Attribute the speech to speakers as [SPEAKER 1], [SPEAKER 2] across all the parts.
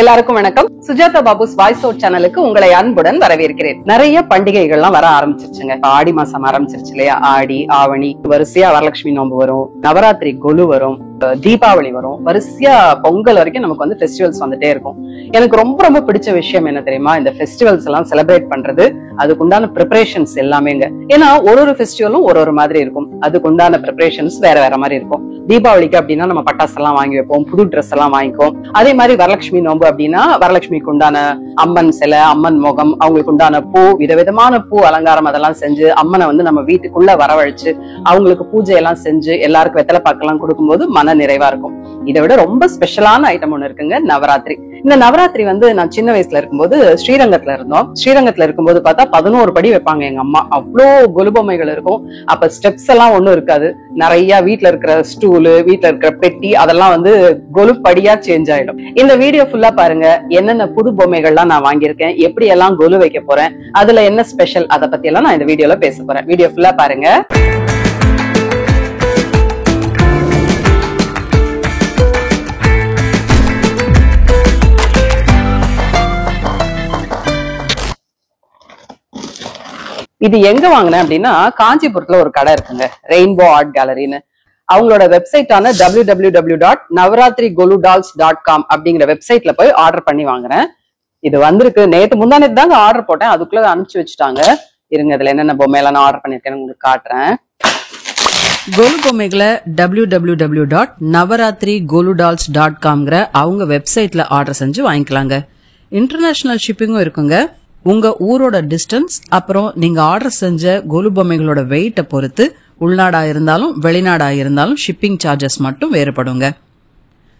[SPEAKER 1] எல்லாருக்கும் வணக்கம். Sujatha Babu's voice out சேனலுக்கு உங்களை அன்புடன் வரவேற்கிறேன். நிறைய பண்டிகைகள்லாம் வர ஆரம்பிச்சிருச்சுங்க. ஆடி மாசம் ஆரம்பிச்சிருச்சு இல்லையா? ஆடி, ஆவணி, வரிசையா வரலட்சுமி நோன்பு வரும், நவராத்திரி கொலு வரும், தீபாவளி வரும், வரிசையா பொங்கல் வரைக்கும் நமக்கு வந்து ஃபெஸ்டிவல்ஸ் வந்துட்டே இருக்கும். எனக்கு ரொம்ப ரொம்ப பிடிச்ச விஷயம் என்ன தெரியுமா? இந்த ஃபெஸ்டிவல்ஸ் எல்லாம் செலிப்ரேட் பண்றது, அதுக்கு உண்டான ப்ரிப்பரேஷன்ஸ் எல்லாமேங்க. ஏன்னா ஒரு ஃபெஸ்டிவலும் ஒரு மாதிரி இருக்கும், அதுக்கு உண்டான ப்ரிப்பரேஷன்ஸ் வேற வேற மாதிரி இருக்கும். தீபாவளிக்கு அப்படின்னா நம்ம பட்டாசு எல்லாம் வாங்கி வைப்போம், புது ட்ரெஸ் எல்லாம் வாங்கிக்குவோம். அதே மாதிரி வரலட்சுமி நோன்பு அப்படின்னா வரலட்சுமிக்கு உண்டான அம்மன் சிலை, அம்மன் முகம், அவங்களுக்கு உண்டான பூ, விதவிதமான பூ அலங்காரம் அதெல்லாம் செஞ்சு அம்மனை வந்து நம்ம வீட்டுக்குள்ள வரவழைச்சு அவங்களுக்கு பூஜை எல்லாம் செஞ்சு எல்லாருக்கும் வெத்தலை பாக்கெல்லாம் கொடுக்கும்போது மன நிறைவா இருக்கும். இதை விட ரொம்ப ஸ்பெஷலான ஐட்டம் ஒண்ணு இருக்குங்க, நவராத்திரி. இந்த நவராத்திரி வந்து நான் சின்ன வயசுல இருக்கும்போது ஸ்ரீரங்கத்துல இருந்தோம். ஸ்ரீரங்கத்துல இருக்கும்போது பார்த்தா 11 படி வைப்பாங்க எங்க அம்மா. அவ்வளோ கொலுபொம்மைகள் இருக்கும். அப்ப ஸ்டெப்ஸ் எல்லாம் ஒண்ணும் இருக்காது. நிறைய வீட்டுல இருக்கிற ஸ்டூலு, வீட்டுல இருக்கிற பெட்டி அதெல்லாம் வந்து கொலுப்படியா சேஞ்ச் ஆயிடும். இந்த வீடியோ ஃபுல்லா பாருங்க. என்னென்ன புது பொம்மைகள்லாம் நான் வாங்கியிருக்கேன், எப்படி எல்லாம் கொலு வைக்க போறேன், அதுல என்ன ஸ்பெஷல், அதை பத்தி எல்லாம் நான் இந்த வீடியோல பேச போறேன். வீடியோ ஃபுல்லா பாருங்க. இது எங்க வாங்கினேன் அப்படின்னா, காஞ்சிபுரத்துல ஒரு கடை இருக்குங்க, ரெயின்போ ஆர்ட் கேலரின்னு. அவங்களோட வெப்சைட்டான www.navaratrigoludolls.com அப்படிங்கிற வெப்சைட்ல போய் ஆர்டர் பண்ணி வாங்குறேன். இது வந்திருக்கு. நேத்து முந்தானேத்து தாங்க ஆர்டர் போட்டேன், அதுக்குள்ள அனுப்பிச்சு வச்சுட்டாங்க. இருங்க, இதுல என்னென்ன பொம்மையெல்லாம் நான் ஆர்டர் பண்ணிருக்கேன்னு உங்களுக்கு காட்டுறேன்.
[SPEAKER 2] கொலு பொம்மைகளை www.navaratrigoludolls.com அவங்க வெப்சைட்ல ஆர்டர் செஞ்சு வாங்கிக்கலாங்க. இன்டர்நேஷனல் ஷிப்பிங்கும் இருக்குங்க. உங்க ஊரோட டிஸ்டன்ஸ், அப்புறம் நீங்க ஆர்டர் செஞ்ச கொலு பொம்மைகளோட வெயிட்டை பொறுத்து உள்நாடா இருந்தாலும் வெளிநாடா இருந்தாலும் ஷிப்பிங் சார்ஜஸ் மட்டும் வேறுபடுங்க.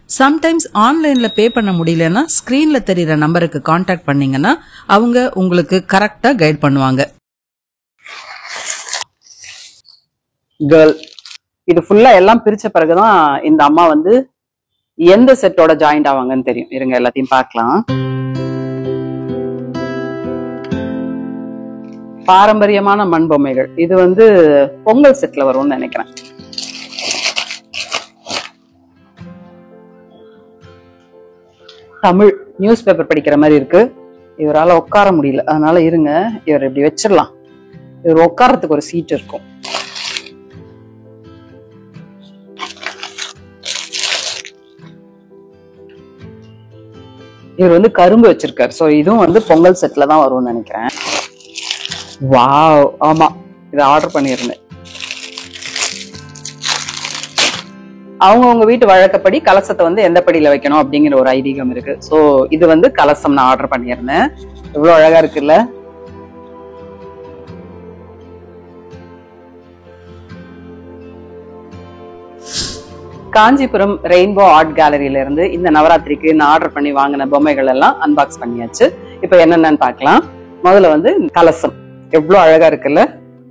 [SPEAKER 2] சம்டைம்ஸ் ஆன்லைன்ல பே பண்ண முடியலன்னா ஸ்கிரீன்ல தெரியுற நம்பருக்கு கான்டாக்ட் பண்ணீங்கன்னா அவங்க உங்களுக்கு கரெக்டா கைட் பண்ணுவாங்க.
[SPEAKER 1] கேர்ள், இது ஃபுல்லா எல்லாம் பிரிச்ச பிறகுதான் இந்த அம்மா வந்து எந்த செட்டோட ஜாயிண்ட் ஆவாங்கன்னு தெரியும். இருங்க, எல்லாத்தையும் பார்க்கலாம். பாரம்பரியமான மண் பொம்மைகள். இது வந்து பொங்கல் செட்ல வரும்னு நினைக்கிறேன். தமிழ் நியூஸ் பேப்பர் படிக்கிற மாதிரி இருக்கு. இவரால உட்கார முடியல, அதனால இருங்க, இவர் இப்படி வச்சிடலாம். இவர் உட்காரத்துக்கு ஒரு சீட் இருக்கும். இவர் வந்து கரும்பு வச்சிருக்காரு. சோ இதுவும் வந்து பொங்கல் செட்ல தான் வரும்னு நினைக்கிறேன். வாவ், ஆமா, இதை ஆர்டர் பண்ணியிருந்தேன். அவங்கவுங்க வீட்டு வழக்கப்படி கலசத்தை வந்து எந்த படியில வைக்கணும் அப்படிங்கிற ஒரு ஐதீகம் இருக்கு. சோ இது வந்து கலசம் நான் ஆர்டர் பண்ணியிருந்தேன். எவ்வளவு அழகா இருக்குல்ல? காஞ்சிபுரம் ரெயின்போ ஆர்ட் கேலரியில இருந்து இந்த நவராத்திரிக்கு நான் ஆர்டர் பண்ணி வாங்கின பொம்மைகள் எல்லாம் அன்பாக்ஸ் பண்ணியாச்சு. இப்ப என்னென்னு பார்க்கலாம். முதல்ல வந்து கலசம் எவ்வளவு அழகா இருக்குல்ல?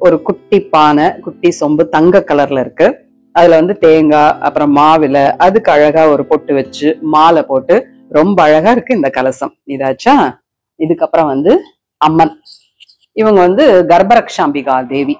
[SPEAKER 1] ஒரு குட்டி பானை, குட்டி சொம்பு, தங்க கலர்ல இருக்கு. அதுல வந்து தேங்காய், அப்புறம் மாவில அதுக்கு அழகா ஒரு பொட்டு வச்சு மாலை போட்டு ரொம்ப அழகா இருக்கு இந்த கலசம். இதாச்சா? இதுக்கப்புறம் வந்து அம்மன். இவங்க வந்து கர்ப்பரக்ஷாம்பிகா தேவி.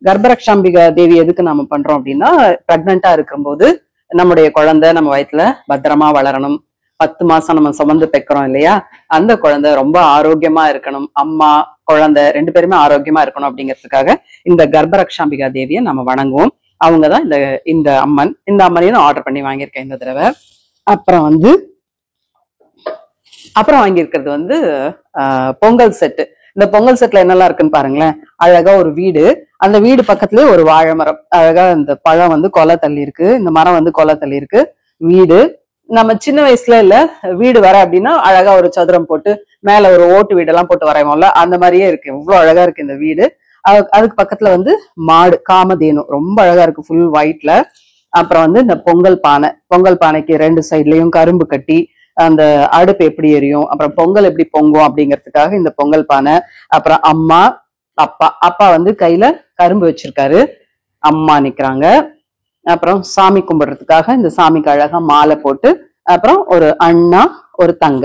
[SPEAKER 1] கர்ப்பரக்ஷாம்பிகா தேவி எதுக்கு நாம பண்றோம் அப்படின்னா, பிரெக்னண்டா இருக்கும்போது நம்முடைய குழந்தை நம்ம வயிற்றுல பத்திரமா வளரணும். 10 மாசம் நம்ம சுமந்து பெக்கிறோம் இல்லையா? அந்த குழந்தை ரொம்ப ஆரோக்கியமா இருக்கணும், அம்மா குழந்தை 2 பேருமே ஆரோக்கியமா இருக்கணும் அப்படிங்கிறதுக்காக இந்த கர்ப்பரக்ஷாம்பிகா தேவியை நம்ம வணங்குவோம். அவங்கதான் இந்த அம்மன். இந்த அம்மனையும் ஆர்டர் பண்ணி வாங்கியிருக்கேன் இந்த தடவை. அப்புறம் வாங்கியிருக்கிறது வந்து பொங்கல் செட்டு. இந்த பொங்கல் செட்ல என்னெல்லாம் இருக்குன்னு பாருங்களேன். அழகா ஒரு வீடு, அந்த வீடு பக்கத்துலயே ஒரு வாழை மரம். அழகா இந்த பழம் வந்து கொலை தள்ளி இருக்கு, இந்த மரம் வந்து கொலை தள்ளி இருக்கு. வீடு நம்ம சின்ன வயசுல இல்ல வீடு வர அப்படின்னா அழகா ஒரு சதுரம் போட்டு மேல ஒரு ஓட்டு வீடெல்லாம் போட்டு வரைவோம்ல, அந்த மாதிரியே இருக்கு. இவ்வளவு அழகா இருக்கு இந்த வீடு. அதுக்கு பக்கத்துல வந்து மாடு, காமதேனு, ரொம்ப அழகா இருக்கு, ஃபுல் ஒயிட்ல. அப்புறம் வந்து இந்த பொங்கல் பானை. பொங்கல் பானைக்கு 2 சைட்லயும் கரும்பு கட்டி அந்த அடுப்பு எப்படி எரியும், அப்புறம் பொங்கல் எப்படி பொங்கும் அப்படிங்கிறதுக்காக இந்த பொங்கல் பானை. அப்புறம் அம்மா, அப்பா வந்து கையில கரும்பு வச்சிருக்காரு, அம்மா நிக்கிறாங்க. அப்புறம் சாமி கும்பிடுறதுக்காக இந்த சாமிக்கு அழகா மாலை போட்டு, அப்புறம் ஒரு அண்ணா, ஒரு தங்க,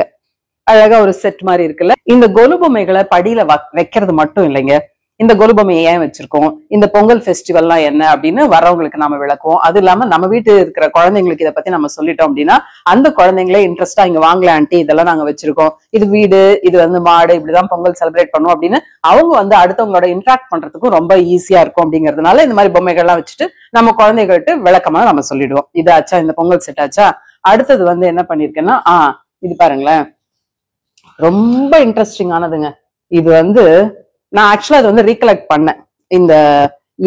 [SPEAKER 1] அழகா ஒரு செட் மாதிரி இருக்குல்ல. இந்த கொலு பொம்மைகளை படியில வைக்கிறது மட்டும் இல்லைங்க, இந்த கொலுபொம்மையை ஏன் வச்சிருக்கோம், இந்த பொங்கல் ஃபெஸ்டிவல்லாம் என்ன அப்படின்னு வரவங்களுக்கு நம்ம விளக்குவோம். அது இல்லாம நம்ம வீட்டு இருக்கிற குழந்தைங்களுக்கு இதை பத்தி நம்ம சொல்லிட்டோம் அப்படின்னா அந்த குழந்தைங்களே இன்ட்ரெஸ்டா இங்க வாங்கல ஆண்டி இதெல்லாம் நாங்க வச்சிருக்கோம், இது வீடு, இது வந்து மாடு, இப்படிதான் பொங்கல் செலிப்ரேட் பண்ணுவோம் அப்படின்னு அவங்க வந்து அடுத்தவங்களோட இன்ட்ராக்ட் பண்றதுக்கும் ரொம்ப ஈஸியா இருக்கும். அப்படிங்கறதுனால இந்த மாதிரி பொம்மைகள்லாம் வச்சுட்டு நம்ம குழந்தைகள்கிட்ட விளக்கமா நம்ம சொல்லிடுவோம். இது ஆச்சா, இந்த பொங்கல் செட் ஆச்சா. அடுத்தது வந்து என்ன பண்ணிருக்கேன்னா இது பாருங்களேன், ரொம்ப இன்ட்ரெஸ்டிங் ஆனதுங்க. இது வந்து நான் ஆக்சுவலா அது வந்து ரீகலெக்ட் பண்ணேன். இந்த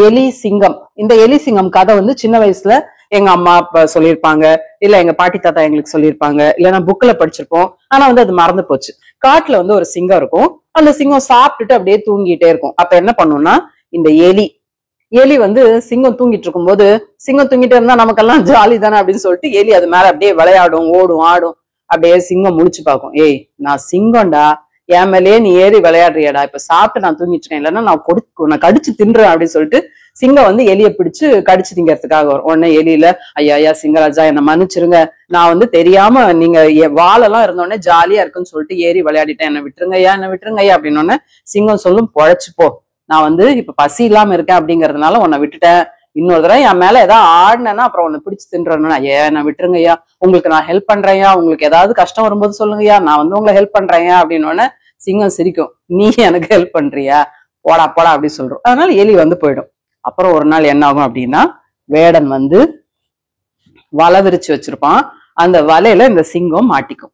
[SPEAKER 1] எலி சிங்கம், இந்த எலி சிங்கம் கதை வந்து சின்ன வயசுல எங்க அம்மா அப்பா சொல்லியிருப்பாங்க, இல்ல எங்க பாட்டி தாத்தா எங்களுக்கு சொல்லியிருப்பாங்க, இல்ல நான் புக்ல படிச்சிருப்போம். ஆனா வந்து அது மறந்து போச்சு. காட்டுல வந்து ஒரு சிங்கம் இருக்கும், அந்த சிங்கம் சாப்பிட்டுட்டு அப்படியே தூங்கிட்டே இருக்கும். அப்ப என்ன பண்ணும்னா இந்த எலி வந்து சிங்கம் தூங்கிட்டு இருக்கும் போது, சிங்கம் தூங்கிட்டே இருந்தா நமக்கெல்லாம் ஜாலி தானே அப்படின்னு சொல்லிட்டு எலி அது மேல அப்படியே விளையாடும், ஓடும், ஆடும். அப்படியே சிங்கம் முழிச்சு பார்க்கும், ஏய் நான் சிங்கம்டா, என் மேலேயே நீ ஏறி விளையாடுறியடா, இப்ப சாப்பிட்டு நான் தூங்கிட்டு இருக்கேன், இல்லைன்னா நான் கடிச்சு தின்றேன் அப்படின்னு சொல்லிட்டு சிங்கம் வந்து எலியை பிடிச்சு கடிச்சு திங்கிறதுக்காக வரும். உடனே எலியில, ஐயா சிங்கராஜா என்ன மன்னிச்சிருங்க, நான் வந்து தெரியாம நீங்க வாழெல்லாம் இருந்தோடனே ஜாலியா இருக்குன்னு சொல்லிட்டு ஏறி விளையாடிட்டேன், என்ன விட்டுருங்கய்யா அப்படின்னு. சிங்கம் சொல்லும், பொழைச்சு போ, நான் வந்து இப்ப பசி இல்லாம இருக்கேன் அப்படிங்கறதுனால உன்னை விட்டுட்டேன், இன்னொரு தடவை என் மேல ஏதாவது ஆடினேன்னா அப்புறம் உன்னை பிடிச்சு தின்றேன்னா என்ன விட்டுருங்கய்யா, உங்களுக்கு நான் ஹெல்ப் பண்றேன்யா, உங்களுக்கு ஏதாவது கஷ்டம் வரும்போது சொல்லுங்கய்யா, நான் வந்து உங்களை ஹெல்ப் பண்றேன்யா அப்படின்னு. சிங்கம் சிரிக்கும், நீ எனக்கு ஹெல்ப் பண்றியா, போடா போடா அப்படி சொல்றோம். அதனால எலி வந்து போயிடும். அப்புறம் ஒரு நாள் என்ன ஆகும் அப்படின்னா, வேடன் வந்து வலை விரிச்சு வச்சிருப்பான், அந்த வலையில இந்த சிங்கம் மாட்டிக்கும்.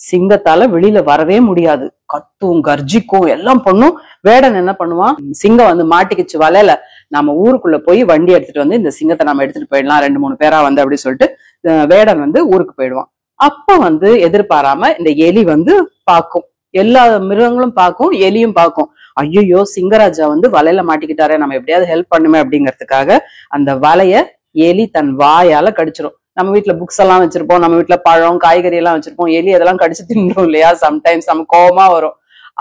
[SPEAKER 1] சிங்கத்தால வெளியில வரவே முடியாது, கத்தும் கர்ஜிக்கும் எல்லாம் பண்ணும். வேடன் என்ன பண்ணுவான், சிங்கம் வந்து மாட்டிக்கிச்சு வலையில, நம்ம ஊருக்குள்ள போய் வண்டி எடுத்துட்டு வந்து இந்த சிங்கத்தை நம்ம எடுத்துட்டு போயிடலாம் 2-3 பேரா வந்து அப்படி சொல்லிட்டு வேடன் வந்து ஊருக்கு போயிடுவான். அப்ப வந்து எதிர்பாராம இந்த எலி வந்து பார்க்கும், எல்லா மிருகங்களும் பார்க்கும், எலியும் பார்க்கும். ஐயோ சிங்கராஜா வந்து வலையில மாட்டிக்கிட்டாரே, நம்ம எப்படியாவது ஹெல்ப் பண்ணுமே அப்படிங்கிறதுக்காக அந்த வலைய எலி தன் வாயால கடிச்சிரும். நம்ம வீட்டுல புக்ஸ் எல்லாம் வச்சிருப்போம், நம்ம வீட்டுல பழம் காய்கறி எல்லாம் வச்சிருப்போம், எலி அதெல்லாம் கடிச்சு தின்றோம் இல்லையா, சம்டைம்ஸ் நம்ம கோவமா வரும்.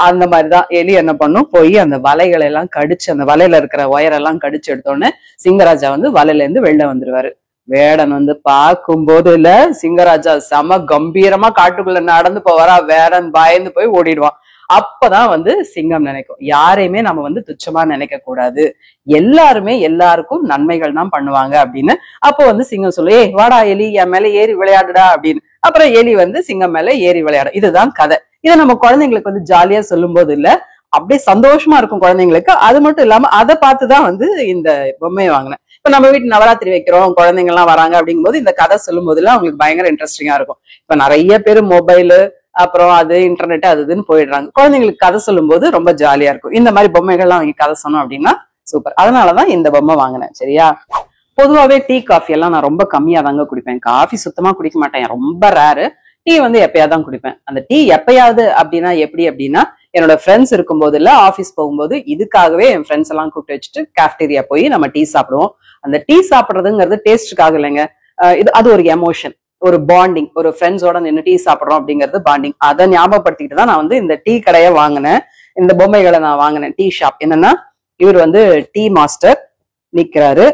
[SPEAKER 1] அந்த மாதிரிதான் எலி என்ன பண்ணும், போய் அந்த வலைகளை எல்லாம் கடிச்சு, அந்த வலையில இருக்கிற ஒயரெல்லாம் கடிச்சு எடுத்தோடனே சிங்கராஜா வந்து வலையில இருந்து வெளில வந்துருவாரு. வேடன் வந்து பார்க்கும் போது இல்ல, சிங்கராஜா செம கம்பீரமா காட்டுக்குள்ள நடந்து போவாரா, வேடன் பயந்து போய் ஓடிடுவான். அப்பதான் வந்து சிங்கம் நினைக்கும், யாரையுமே நம்ம வந்து துச்சமா நினைக்க கூடாது, எல்லாருமே எல்லாருக்கும் நன்மைகள் தான் பண்ணுவாங்க அப்படின்னு. அப்போ வந்து சிங்கம் சொல்லு, ஏய் வாடா எலி, என் மேல ஏறி விளையாடுடா அப்படின்னு. அப்புறம் எலி வந்து சிங்கம் மேல ஏறி விளையாடும். இதுதான் கதை. இதை நம்ம குழந்தைங்களுக்கு வந்து ஜாலியா சொல்லும் போது இல்ல, அப்படியே சந்தோஷமா இருக்கும் குழந்தைங்களுக்கு. அது மட்டும் இல்லாம அதை பார்த்துதான் வந்து இந்த பொம்மையை வாங்கினேன். இப்ப நம்ம வீட்டு நவராத்திரி வைக்கிறோம், குழந்தைங்க எல்லாம் வராங்க அப்படிங்கும் போது இந்த கதை சொல்லும் போது எல்லாம் அவங்களுக்கு பயங்கர இன்ட்ரெஸ்டிங்கா இருக்கும். இப்ப நிறைய பேர் மொபைலு அப்புறம் அது இன்டர்நெட் அதுன்னு போயிடுறாங்க. குழந்தைங்களுக்கு கதை சொல்லும் போது ரொம்ப ஜாலியா இருக்கும். இந்த மாதிரி பொம்மைகள்லாம் அவங்க கதை சொன்னோம் அப்படின்னா சூப்பர். அதனாலதான் இந்த பொம்மை வாங்கினேன். சரியா, பொதுவாவே டீ காஃபி எல்லாம் நான் ரொம்ப கம்மியா தாங்க குடிப்பேன். காஃபி சுத்தமா குடிக்க மாட்டேன், ரொம்ப ரேரு. டீ வந்து எப்பயாதான் குடிப்பேன். அந்த டீ எப்பயாவது அப்படின்னா எப்படி அப்படின்னா, என்னோட ஃப்ரெண்ட்ஸ் இருக்கும் போது இல்ல ஆபீஸ் போகும்போது இதுக்காகவே என் ஃப்ரெண்ட்ஸ் எல்லாம் கூப்பிட்டு வச்சுட்டு கேஃப்டீரியா போய் நம்ம டீ சாப்பிடுவோம். அந்த டீ சாப்பிடுறதுங்கிறது டேஸ்டுக்காக இல்லைங்க, அது ஒரு எமோஷன், ஒரு பாண்டிங். ஒரு ஃப்ரெண்ட்ஸோட நின்று டீ சாப்பிடுறோம் அப்படிங்கிறது பாண்டிங். அதை ஞாபகப்படுத்திட்டு தான் நான் வந்து இந்த டீ கடையை வாங்கினேன், இந்த பொம்மைகளை நான் வாங்கினேன். டீ ஷாப் என்னன்னா, இவர் வந்து டீ மாஸ்டர் நிக்கிறாரு,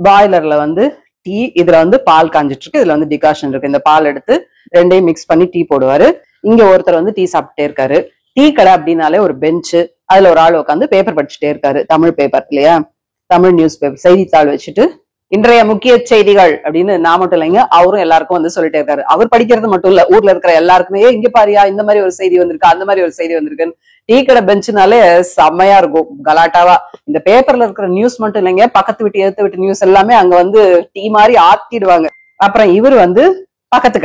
[SPEAKER 1] பாய்லர்ல வந்து டீ, இதுல வந்து பால் காஞ்சிட்டு இருக்கு, இதுல வந்து டிகாஷன் இருக்கு. இந்த பால் எடுத்து ரெண்டையும் மிக்ஸ் பண்ணி டீ போடுவாரு. இங்க ஒருத்தர் வந்து டீ சாப்பிட்டே இருக்காரு. டீ கடை அப்படின்னாலே ஒரு பெஞ்சு, அதுல ஒரு ஆள் உட்காந்து பேப்பர் படிச்சுட்டே இருக்காரு. தமிழ் பேப்பர் இல்லையா, தமிழ் நியூஸ் பேப்பர், செய்தித்தாள் வச்சுட்டு இன்றைய முக்கிய செய்திகள் அப்படின்னு நான் மட்டும் இல்லைங்க, அவரும் எல்லாருக்கும் வந்து சொல்லிட்டே இருக்காரு. அவர் படிக்கிறது மட்டும் இல்ல, ஊர்ல இருக்கிற எல்லாருக்குமே இங்க பாரியா இந்த மாதிரி ஒரு செய்தி வந்திருக்கு, அந்த மாதிரி ஒரு செய்தி வந்திருக்குன்னு. டீ கடை பெஞ்சுனாலே செம்மையா இருக்கும், கலாட்டாவா. இந்த பேப்பர்ல இருக்கிற நியூஸ் மட்டும் இல்லைங்க, பக்கத்து வீட்டு எடுத்து விட்டு நியூஸ் எல்லாமே அங்க வந்து டீ மாதிரி ஆத்திடுவாங்க. அப்புறம் இவர் வந்து பக்கத்து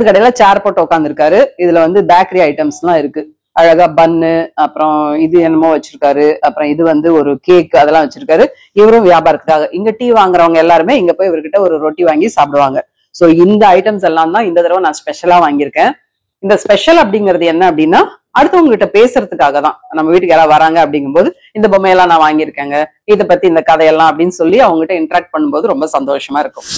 [SPEAKER 1] கடையில சேர் போட்டு உட்காந்துருக்காரு. இதுல வந்து பேக்கரி ஐட்டம்ஸ் எல்லாம் இருக்கு, அழகா பன்னு, அப்புறம் இது என்னமோ வச்சிருக்காரு, அப்புறம் இது வந்து ஒரு கேக், அதெல்லாம் வச்சிருக்காரு. இவரும் வியாபாரத்துக்காக இங்க டீ வாங்குறவங்க எல்லாருமே இங்க போய் இவர்கிட்ட ஒரு ரொட்டி வாங்கி சாப்பிடுவாங்க. சோ இந்த ஐட்டம்ஸ் எல்லாம் தான் இந்த தடவை நான் ஸ்பெஷலா வாங்கியிருக்கேன். இந்த ஸ்பெஷல் அப்படிங்கிறது என்ன அப்படின்னா, அடுத்தவங்க கிட்ட பேசுறதுக்காக தான். நம்ம வீட்டுக்கு யாராவது வராங்க அப்படிங்கும்போது இந்த பொம்மையெல்லாம் நான் வாங்கியிருக்கேங்க, இதை பத்தி இந்த கதையெல்லாம் அப்படின்னு சொல்லி அவங்ககிட்ட இன்டராக்ட் பண்ணும்போது ரொம்ப சந்தோஷமா இருக்கும்.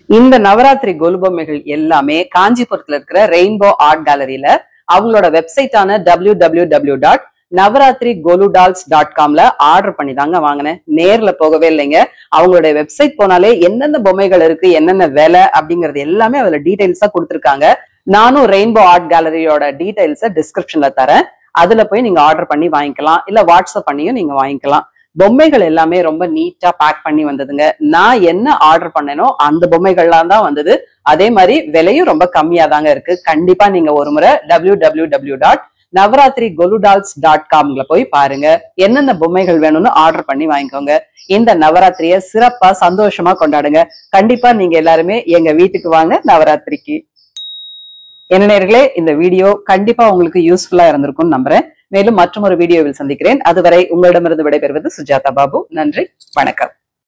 [SPEAKER 1] இந்த நவராத்திரி கொலு பொம்மைகள் எல்லாமே காஞ்சிபுரத்துல இருக்கிற ரெயின்போ ஆர்ட் கேலரியில அவங்களோட வெப்சைட்டான www.navaratrigoludolls.comல ஆர்டர் பண்ணி தாங்க வாங்கினேன். நேர்ல போகவே இல்லைங்க. அவங்களுடைய வெப்சைட் போனாலே என்னென்ன பொம்மைகள் இருக்கு, என்னென்ன விலை அப்படிங்கறது எல்லாமே அதுல டீடைல்ஸா கொடுத்துருக்காங்க. நானும் ரெயின்போ ஆர்ட் கேலரியோட டீடைல்ஸை டிஸ்கிரிப்ஷன்ல தரேன். அதுல போய் நீங்க ஆர்டர் பண்ணி வாங்கிக்கலாம், இல்ல வாட்ஸ்அப் பண்ணியும் நீங்க வாங்கிக்கலாம். பொம்மைகள் எல்லாமே ரொம்ப நீட்டா பேக் பண்ணி வந்ததுங்க. நான் என்ன ஆர்டர் பண்ணேனோ அந்த பொம்மைகள்லாம் தான் வந்தது. அதே மாதிரி விலையும் ரொம்ப கம்மியா தாங்க இருக்கு. கண்டிப்பா நீங்க ஒரு முறை www.navaratrigoludals.com போய் பாருங்க. என்னென்ன பொம்மைகள் வேணும்னு ஆர்டர் பண்ணி வாங்கிக்கோங்க. இந்த நவராத்திரிய சிறப்பா சந்தோஷமா கொண்டாடுங்க. கண்டிப்பா நீங்க எல்லாருமே எங்க வீட்டுக்கு வாங்க நவராத்திரிக்கு. என்ன நேயர்களே, இந்த வீடியோ கண்டிப்பா உங்களுக்கு யூஸ்ஃபுல்லா இருந்திருக்கும்னு நம்புறேன். மேலும் மற்றொரு வீடியோவில் சந்திக்கிறேன். அதுவரை உங்களிடமிருந்து விடைபெறுவது சுஜாதா பாபு. நன்றி, வணக்கம்.